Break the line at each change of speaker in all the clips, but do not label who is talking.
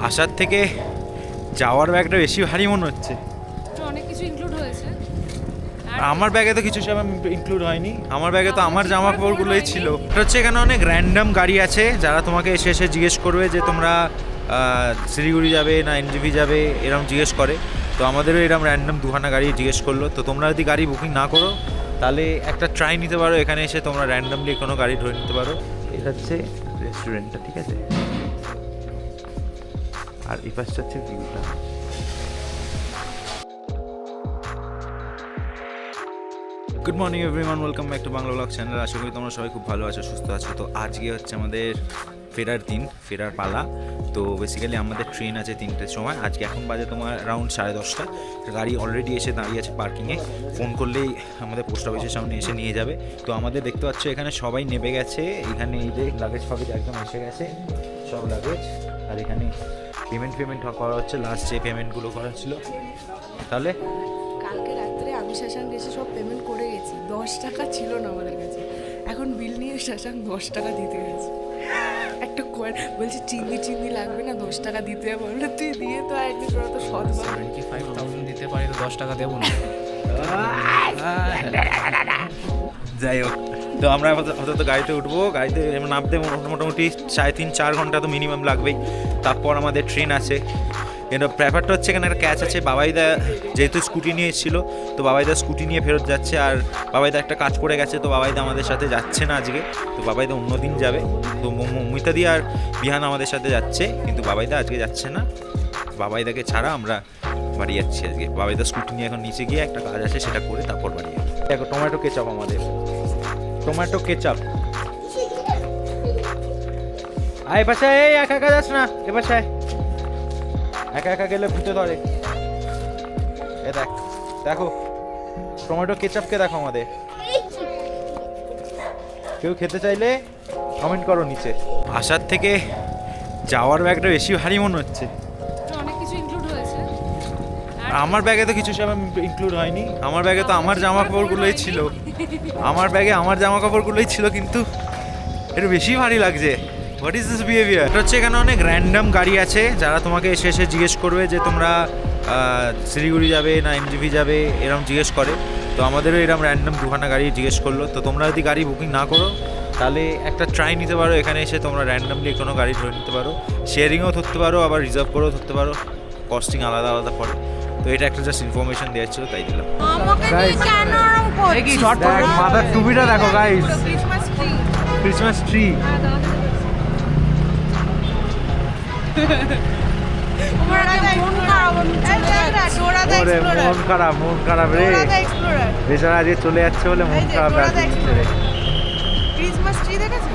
আসার থেকে যাওয়ার ব্যাগটা বেশি ভারী মনে হচ্ছে।
অনেক কিছু ইনক্লুড হয়েছে।
আমার ব্যাগে তো কিছু সেরকম ইনক্লুড হয়নি। আমার ব্যাগে তো আমার জামা কাপড়গুলোই ছিল। এটা হচ্ছে এখানে অনেক র্যান্ডম গাড়ি আছে যারা তোমাকে এসে এসে জিজ্ঞেস করবে যে তোমরা শিলিগুড়ি যাবে না এনজেপি যাবে, এরকম জিজ্ঞেস করে। তো আমাদেরও এরকম র্যান্ডম দুখানা গাড়ি জিজ্ঞেস করলো। তো তোমরা যদি গাড়ি বুকিং না করো তাহলে একটা ট্রাই নিতে পারো, এখানে এসে তোমরা র্যান্ডমলি কোনো গাড়ি ধরে নিতে পারো। এটা হচ্ছে রেস্টুরেন্টটা, ঠিক আছে? আর এই পাশটা হচ্ছে ভিউটা। Good morning everyone, welcome back to Bangla blog channel. আশা করি তোমরা সবাই খুব ভালো আছো, সুস্থ আছো। তো আজকে হচ্ছে আমাদের ফেরার দিন, ফেরার পালা। তো বেসিক্যালি আমাদের ট্রেন আছে 3টের সময়। আজকে এখন বাজে তোমার অ্যারাউন্ড 10:30। গাড়ি অলরেডি এসে দাঁড়িয়ে আছে পার্কিংয়ে। ফোন করলেই আমাদের পোস্ট অফিসের সামনে এসে নিয়ে যাবে। তো আমাদের দেখতে পাচ্ছ এখানে সবাই নেমে গেছে। এখানে এই যে লাগেজ ফাগেজ একদম এসে গেছে, সব লাগেজ। আর এখানে পেমেন্ট করা হচ্ছে, লাস্ট যে পেমেন্টগুলো করা ছিল। তাহলে
কালকে রাত্রে আমি শাশাঙ্ক এসে সব পেমেন্ট করে গেছি। 10 টাকা ছিল না আমাদের কাছে। এখন বিল নিয়ে শাশাঙ্ক 10 টাকা দিতে গেছে। একটা কয়েন বলছে চিন্নি লাগবে না, 10 টাকা দিতে হবে। বললো তুই দিয়ে তো আইনি, তোরা তো সৎ বাবা।
75,000 দিতে পারি তো 10 টাকা দেবো না।
যাই হোক, তো আমরা আপাতত গাড়িতে উঠবো। গাড়িতে নামতে মোটামুটি 3.5-4 ঘন্টা তো মিনিমাম লাগবেই। তারপর আমাদের ট্রেন আছে। কিন্তু ব্যাপারটা হচ্ছে এখানে একটা ক্যাচ আছে। বাবাইদা যেহেতু স্কুটি নিয়ে এসেছিলো, তো বাবাইদা স্কুটি নিয়ে ফেরত যাচ্ছে। আর বাবাইদা একটা কাজ পড়ে গেছে, তো বাবাইদা আমাদের সাথে যাচ্ছে না আজকে। তো বাবাইদা অন্য দিন যাবে। তো মমিতাদি আর বিহান আমাদের সাথে যাচ্ছে, কিন্তু বাবাইদা আজকে যাচ্ছে না। বাবাইদাকে ছাড়া আমরা বাড়ি যাচ্ছি আজকে। বাবাইদা স্কুটি নিয়ে এখন নিচে গিয়ে একটা কাজ আছে, সেটা করে তারপর বাড়ি যাবে। দেখো টমেটো কেচাপ, আমাদের টমেটো কেচাপ। আয় বাসায়, এই একা একা যাস না, এ বাসায় একা একা গেলে ভূতে ধরে। এ দেখো টমেটো কেচাপকে দেখো আমাদের। কেউ খেতে চাইলে কমেন্ট করো নিচে। আসার থেকে যাওয়ার ব্যাগটা বেশি ভারী মনে হচ্ছে।
অনেক কিছু ইনক্লুড হয়েছে।
আমার ব্যাগে তো কিছু সেরকম ইনক্লুড হয়নি। আমার ব্যাগে তো আমার জামা কাপড়গুলোই ছিল। আমার ব্যাগে আমার জামা কাপড়গুলোই ছিল, কিন্তু একটু বেশি ভারী লাগছে। What is this behaviour? এটা হচ্ছে এখানে অনেক র্যান্ডম গাড়ি আছে যারা তোমাকে এসে এসে জিজ্ঞেস করবে যে তোমরা শিলিগুড়ি যাবে না এনজেপি যাবে, এরকম জিজ্ঞেস করে। তো আমাদেরও এরকম র্যান্ডম দুখানা গাড়ি জিজ্ঞেস করলো। তো তোমরা যদি গাড়ি বুকিং না করো তাহলে একটা ট্রাই নিতে পারো, এখানে এসে তোমরা র্যান্ডমলি কোনো গাড়ি ধরে নিতে পারো। শেয়ারিংও ধরতে পারো, আবার রিজার্ভ করেও ধরতে পারো। কস্টিং আলাদা আলাদা পড়ে। তো এটা একটা জাস্ট ইনফরমেশন দেওয়ার ছিল, তাই দিলাম। মাথার টুপিটা দেখো গাইস, ক্রিসমাস ট্রি। মন খারাপ রে, বেচারা আজকে চলে যাচ্ছে বলে মন খারাপ।
ক্রিসমাস ট্রি দেখেছো?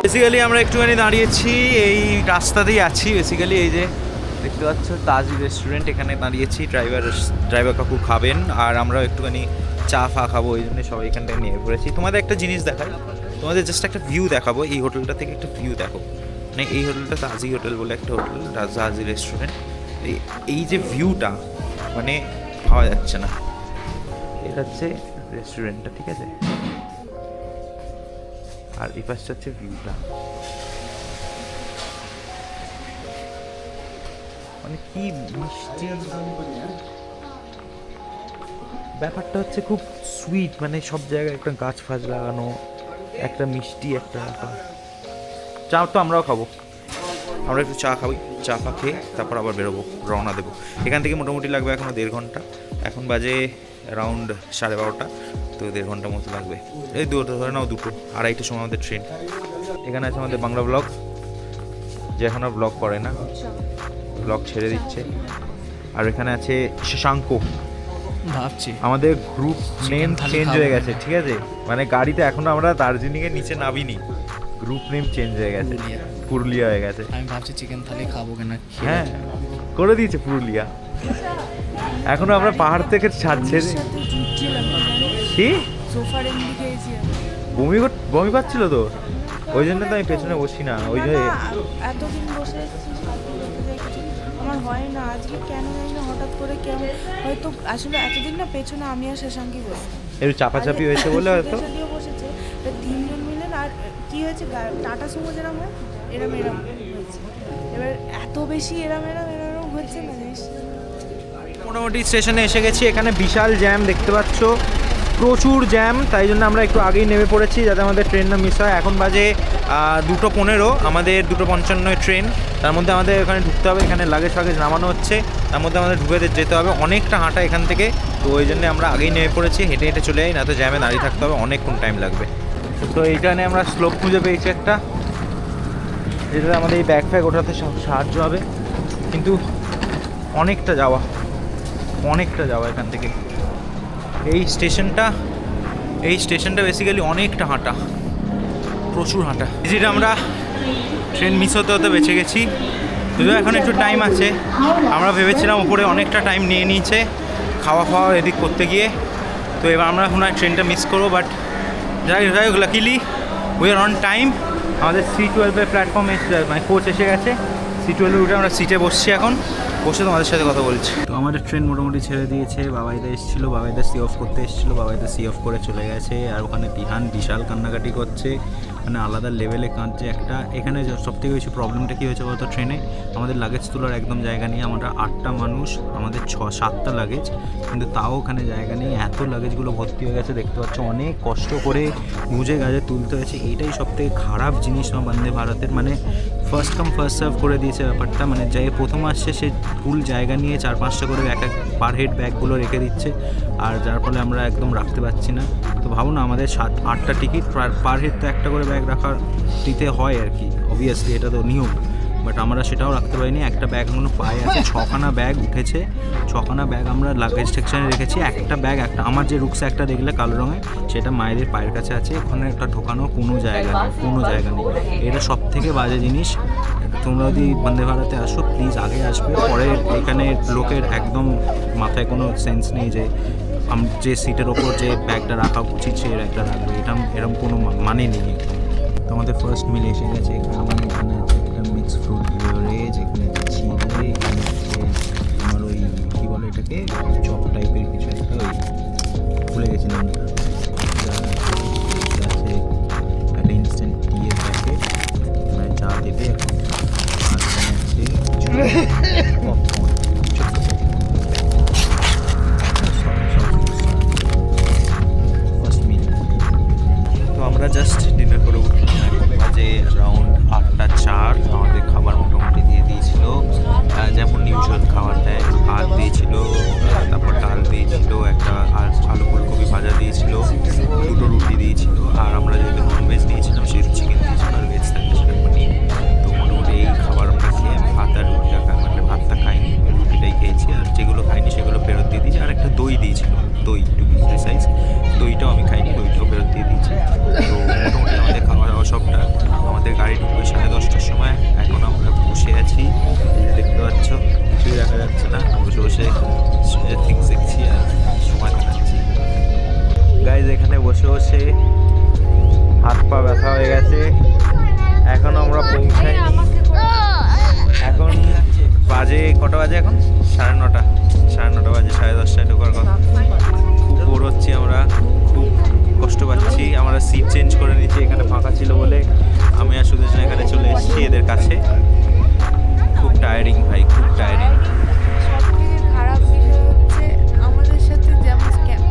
বেসিক্যালি আমরা একটুখানি দাঁড়িয়েছি, এই রাস্তাতেই আছি। বেসিক্যালি এই যে দেখতে পাচ্ছ তাজ রেস্টুরেন্ট, এখানে দাঁড়িয়েছি। ড্রাইভার কাকু খাবেন, আর আমরাও একটুখানি চা ফা খাবো, ওই জন্য সবাই এখানটায় নিয়ে পড়েছি। তোমাদের একটা জিনিস দেখাই, তোমাদের জাস্ট একটা ভিউ দেখাবো। এই হোটেলটা থেকে একটা ভিউ দেখো। মানে এই হোটেলটা তাজি হোটেল বলে একটা হোটেল, তাজি রেস্টুরেন্ট। এই যে ভিউটা মানে পাওয়া যাচ্ছে না। এটা হচ্ছে রেস্টুরেন্টটা, ঠিক আছে? আর এই পাশটা হচ্ছে ভিউটা। মানে কি মিষ্টি ব্যাপারটা হচ্ছে, খুব সুইট। মানে সব জায়গায় একটা গাছ ফাছ লাগানো, একটা মিষ্টি একটা ব্যাপার। চা তো আমরাও খাবো, আমরা একটু চা খাবো। চা ফা খেয়ে তারপর আবার বেরোবো, রওনা দেবো। এখান থেকে মোটামুটি লাগবে এখনও 1.5 ঘন্টা। এখন বাজে অ্যারাউন্ড 12:30। তো 1.5 ঘন্টার মতো লাগবে। এই ধরে নাও 2:30 সময় আমাদের ট্রেন। এখানে আছে আমাদের বাংলা ব্লগ, যে এখন আর ব্লগ করে না, ব্লগ ছেড়ে দিচ্ছে। আর এখানে আছে শশাঙ্ক,
ভাবছি
আমাদের গ্রুপ নেম
থালি
চেঞ্জ
খাবো।
হয়ে গেছে, ঠিক আছে? মানে গাড়িতে এখনো আমরা দার্জিলিংয়ের নিচে নামিনি, গ্রুপ নেম চেঞ্জ হয়ে গেছে,
পুরুলিয়া।
পুরুলিয়া হয়ে গেছে।
আমি ভাবছি চিকেন থালি খাবো কিনা।
হ্যাঁ, করে দিয়েছে পুরুলিয়া। এখনো আমরা পাহাড় থেকে ছাড়ছে।
সাথে জুটছিলাম না জানিস?
কি
সোফার এমনি খেয়েছি আমি।
বমি পাচ্ছিল তো, ওই জন্য তো আমি পেছনে বসি না, ওই
না,
যে
না, এতদিন বসে এসেছি, সাথে বসে যাই কিছু। আমার হয় না, আজকে কেন জানি না হঠাৎ করে কেমন, হয়তো আসলে এতদিন না পেছনে আমি আর শশাঙ্কই বসতাম।
একটু চাপাচাপি হয়েছে বলে হয়তো।
যদিও বসেছে, তা তিনজন মিলে না, আর কি হয়েছে টাটা সুমো যেরকম হয় এরম হয়েছে, এবার এত বেশি এরম হচ্ছে না জিনিস।
মোটামুটি স্টেশনে এসে গেছি। এখানে বিশাল জ্যাম দেখতে পাচ্ছ, প্রচুর জ্যাম, তাই জন্য আমরা একটু আগেই নেমে পড়েছি যাতে আমাদের ট্রেন না মিস হয়। এখন বাজে 2:15, আমাদের 2:55 ট্রেন। তার মধ্যে আমাদের এখানে ঢুকতে হবে, এখানে লাগেজ ফাগেজ নামানো হচ্ছে, তার মধ্যে আমাদের ঢুকে যেতে হবে, অনেকটা হাঁটা এখান থেকে। তো ওই জন্য আমরা আগেই নেমে পড়েছি, হেঁটে হেঁটে চলে যাই, না তো জ্যামে দাঁড়িয়ে থাকতে হবে, অনেকক্ষণ টাইম লাগবে। তো এইখানে আমরা স্লোপ খুঁজে পেয়েছি একটা, যেটাতে আমাদের এই ব্যাগ ফ্যাগ ওঠাতে সাহায্য হবে, কিন্তু অনেকটা যাওয়া এখান থেকে। এই স্টেশনটা বেসিক্যালি অনেকটা হাঁটা, প্রচুর হাঁটা। যেটা আমরা ট্রেন মিস হতে বেঁচে গেছি, যদিও এখন একটু টাইম আছে। আমরা ভেবেছিলাম উপরে অনেকটা টাইম নিয়ে নিয়েছে খাওয়া এদিক করতে গিয়ে, তো এবার আমরা এখন ট্রেনটা মিস করবো। বাট যাই হোক, luckily we are on time. আমাদের C12 প্ল্যাটফর্মে মানে কোচ এসে গেছে, C12 উঠে আমরা সিটে বসছি, এখন বসে তোমাদের সাথে কথা বলছি। তো আমাদের ট্রেন মোটামুটি ছেড়ে দিয়েছে, বাবাইদা এসেছিলো, বাবাইদা সি অফ করতে এসেছিলো, বাবাইদা সি অফ করে চলে গেছে। আর ওখানে তিহান বিশাল কান্নাকাটি করছে, মানে আলাদা লেভেলে কাঁদছে একটা। এখানে সবথেকে বেশি প্রবলেমটা কী হয়েছে বলতো, ট্রেনে আমাদের লাগেজ তোলার একদম জায়গা নেই। আমরা 8টা মানুষ, আমাদের 6-7টা লাগেজ, কিন্তু তাও ওখানে জায়গা নেই। এত লাগেজগুলো ভর্তি হয়ে গেছে দেখতে পাচ্ছ, অনেক কষ্ট করে গুঁজে গাজে তুলতে হয়েছে। এইটাই সবথেকে খারাপ জিনিস না বন্দে ভারতের, মানে ফার্স্ট কাম ফার্স্ট সার্ভ করে দিয়েছে ব্যাপারটা। মানে যাই প্রথম আসছে সে ফুল জায়গা নিয়ে 4-5টা করে এক পার হেড ব্যাগগুলো রেখে দিচ্ছে, আর যার ফলে আমরা একদম রাখতে পারছি না। তো ভাবো না, আমাদের 7-8টা টিকিট, পার হেড তো একটা করে ব্যাগ রাখার দিতে হয় আর কি, অবভিয়াসলি এটা তো নিয়ম। বাট আমরা সেটাও রাখতে পারিনি। একটা ব্যাগ এখনো পায়ে আছে, 6খানা ব্যাগ উঠেছে, 6খানা ব্যাগ আমরা লাগেজ সেকশনে রেখেছি। একটা ব্যাগ, আমার যে রুকস্যাকটা দেখলে কালো রঙের, সেটা মায়েদের পায়ের কাছে আছে, ওখানে একটা ঢোকানোর কোনো জায়গা নেই। এটা সব থেকে বাজে জিনিস। তোমরা যদি বন্দে ভারতে আসো, প্লিজ আগে আসবে, পরে এখানে লোকের একদম মাথায় কোনো সেন্স নেই যে যে সিটের ওপর যে ব্যাগটা রাখা উচিত সে ব্যাগটা রাখবে, এরকম কোনো মানে নেই একদম। তো আমাদের ফার্স্ট মিল এসে গেছে। এখানে আছে একটা মিক্স ফ্রুট বেভারেজ, এখানে আছে চিড়ে, এখানে আছে আমার ওই কী বলে এটাকে, চপ টাইপের কিছু একটা, ওই ভুলে গেছি নামটা। আছে একটা ইনস্ট্যান্ট টিয়ের প্যাকেট, মানে চা দেবে এখন। আর এখানে আছে পপকর্ন, ছোট্ট ফার্স্ট মিল। তো আমরা জাস্ট ডিনার করে উঠলাম, এখন বাজে অ্যারাউন্ড 8:04। আমাদের খাবার মোটামুটি দিয়ে দিয়েছিল, যেমন ইউজুয়াল খাবার দেয়। ভাত দিয়েছিল, তারপর ডাল দিয়েছিল, একটা আর আলু ফুলকপি ভাজা দিয়েছিল, 2টো রুটি দিয়েছিল। আর আমরা যেহেতু ননভেজ নিয়েছিলাম সেহেতু চিকেন দিয়েছিল, আর ভেজ থাকলে সেটা পনির। তো মোটামুটি এই খাবার আমরা খেয়ে, আমি ভাত আর রুটিটা মানে ভাতটা খাইনি, রুটিটাই খেয়েছি। আর যেগুলো খাইনি সেগুলো ফেরত দিয়ে দিয়েছি। আর একটা দই দিয়েছিল, দই টু বি প্রিসাইজ, দইটাও আমি খাইনি, দইটাও ফেরত দিয়ে দিয়েছি। তো মোটামুটি আমাদের খাওয়া দাওয়া সবটা, আমাদের গাড়ি ঢুকবে 10:30টার সময়। এখন আমরা বসে আছি, দেখতে পাচ্ছ কিছুই দেখা যাচ্ছে না, বসে বসে থিংস দেখছি আর সময় কাটাচ্ছি। গাইজ এখানে বসে বসে হাত পা ব্যথা হয়ে গেছে। এখন আমরা পৌঁছাই, এখন বাজে কটা বাজে, এখন 9:30 বাজে, 10:30টায় ঢোকার কথা। খুব বোর হচ্ছি আমরা, খুব কষ্ট পাচ্ছি। আমরা সিট চেঞ্জ করে নিচ্ছি, এখানে ফাঁকা ছিল বলে আমি আর সুদেশনা এখানে চলে এসেছি এদের কাছে। খুব টায়ারিং ভাই, খুব টায়ারিং।
সবথেকে খারাপ বিষয় হচ্ছে আমাদের সাথে যেমন স্ক্যাম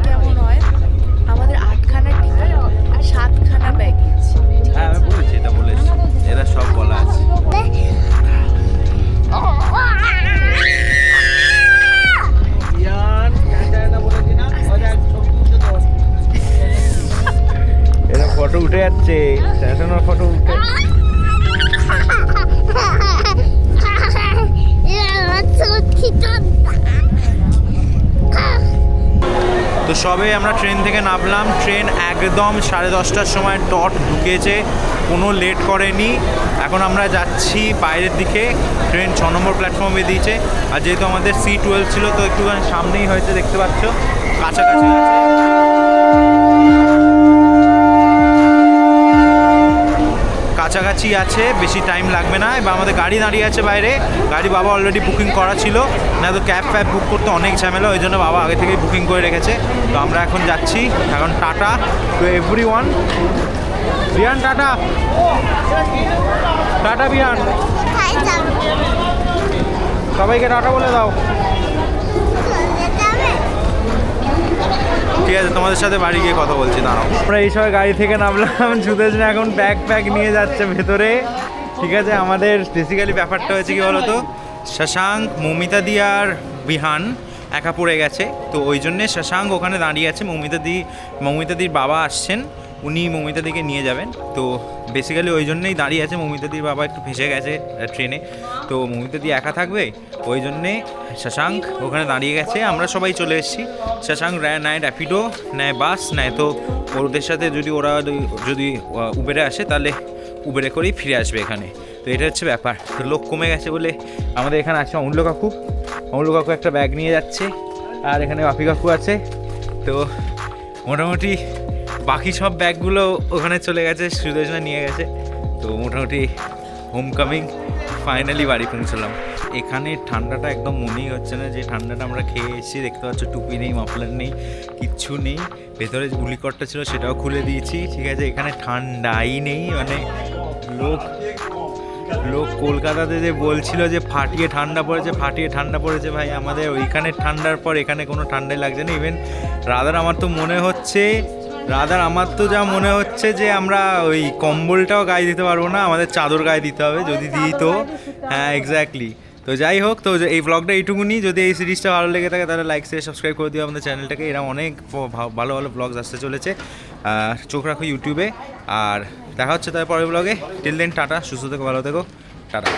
কেমন হয়, আমাদের 8খানা টিকিট, 7খানা ব্যাগেজ।
হ্যাঁ আমি বলেছি, এটা বলেছি, এরা সব বলা আছে। এরা ফটো উঠে যাচ্ছে, স্যামসাংয়ের ফটো উঠে। সবে আমরা ট্রেন থেকে নামলাম, ট্রেন একদম 10:30টার সময় ডট ঢুকেছে, কোনো লেট করেনি। এখন আমরা যাচ্ছি বাইরের দিকে, ট্রেন 6 নম্বর প্ল্যাটফর্মে দিয়েছে। আর যেহেতু আমাদের C12 ছিল তো একটুখানি সামনেই হয়েছে, দেখতে পাচ্ছ কাছাকাছি আছে। কাছাকাছি আছে, বেশি টাইম লাগবে না। এবার আমাদের গাড়ি দাঁড়িয়ে আছে বাইরে, গাড়ি বাবা অলরেডি বুকিং করা ছিল, না তো ক্যাব ফ্যাব বুক করতে অনেক ঝামেলা, ওই জন্য বাবা আগে থেকেই বুকিং করে রেখেছে। তো আমরা এখন যাচ্ছি, এখন tata to everyone. Beant tata, tata বিয়ান, সবাইকে টাটা বলে দাও। ঠিক আছে, তোমাদের সাথে বাড়ি গিয়ে কথা বলছি, দাঁড়াও। আমরা এই সময় গাড়ি থেকে নামলাম, সুদেশনা এখন ব্যাগ নিয়ে যাচ্ছে ভেতরে। ঠিক আছে, আমাদের বেসিক্যালি ব্যাপারটা হয়েছে কি বলতো, শশাঙ্ক, মৌমিতাদি আর বিহান একা পড়ে গেছে, তো ওই জন্যে শশাঙ্ক ওখানে দাঁড়িয়ে আছে। মৌমিতাদির বাবা আসছেন, উনি মৌমিতাদিকে নিয়ে যাবেন। তো বেসিক্যালি ওই জন্যেই দাঁড়িয়ে আছে। মৌমিতাদির বাবা একটু ফেঁসে গেছে ট্রেনে, তো মৌমিতাদি একা থাকবে, ওই জন্যে শশাঙ্ক ওখানে দাঁড়িয়ে গেছে। আমরা সবাই চলে এসেছি। শশাঙ্ক নেয় র্যাপিডো, নেয় বাস, নেয় তো ওদের সাথে যদি উবেরে আসে তাহলে উবেরে করেই ফিরে আসবে এখানে। তো এটা হচ্ছে ব্যাপার। তো লোক কমে গেছে বলে আমাদের এখানে আছে অমূল্য কাকু একটা ব্যাগ নিয়ে যাচ্ছে, আর এখানে বাপি কাকু আছে। তো মোটামুটি বাকি সব ব্যাগগুলো ওখানে চলে গেছে, সুদেশনা নিয়ে গেছে। তো মোটামুটি হোমকামিং, ফাইনালি বাড়ি পৌঁছলাম। এখানে ঠান্ডাটা একদম মনেই হচ্ছে না যে ঠান্ডাটা আমরা খেয়ে এসেছি। দেখতে পাচ্ছ টুপি নেই, মাফলার নেই, কিচ্ছু নেই। ভেতরে যে গুলিকটটা ছিল সেটাও খুলে দিয়েছি। ঠিক আছে, এখানে ঠান্ডাই নেই। মানে লোক কলকাতাতে যে বলছিল যে ফাটিয়ে ঠান্ডা পড়েছে, ভাই আমাদের ওইখানে ঠান্ডার পর এখানে কোনো ঠান্ডাই লাগছে না। ইভেন আমার তো যা মনে হচ্ছে যে আমরা ওই কম্বলটাও গায়ে দিতে পারবো না, আমাদের চাদর গায়ে দিতে হবে যদি দিই তো। হ্যাঁ, এক্স্যাক্টলি। তো যাই হোক, তো এই ব্লগটা এইটুকুনি। যদি এই সিরিজটা ভালো লেগে থাকে তাহলে লাইক শেয়ার সাবস্ক্রাইব করে দিও আমাদের চ্যানেলটাকে। এরকম অনেক ভালো ব্লগস আসতে চলেছে, চোখ রাখো ইউটিউবে। আর দেখা হচ্ছে তার পরের ব্লগে। টিল দেন টাটা, সুস্থ থেকো, ভালো থেকো, টাটা।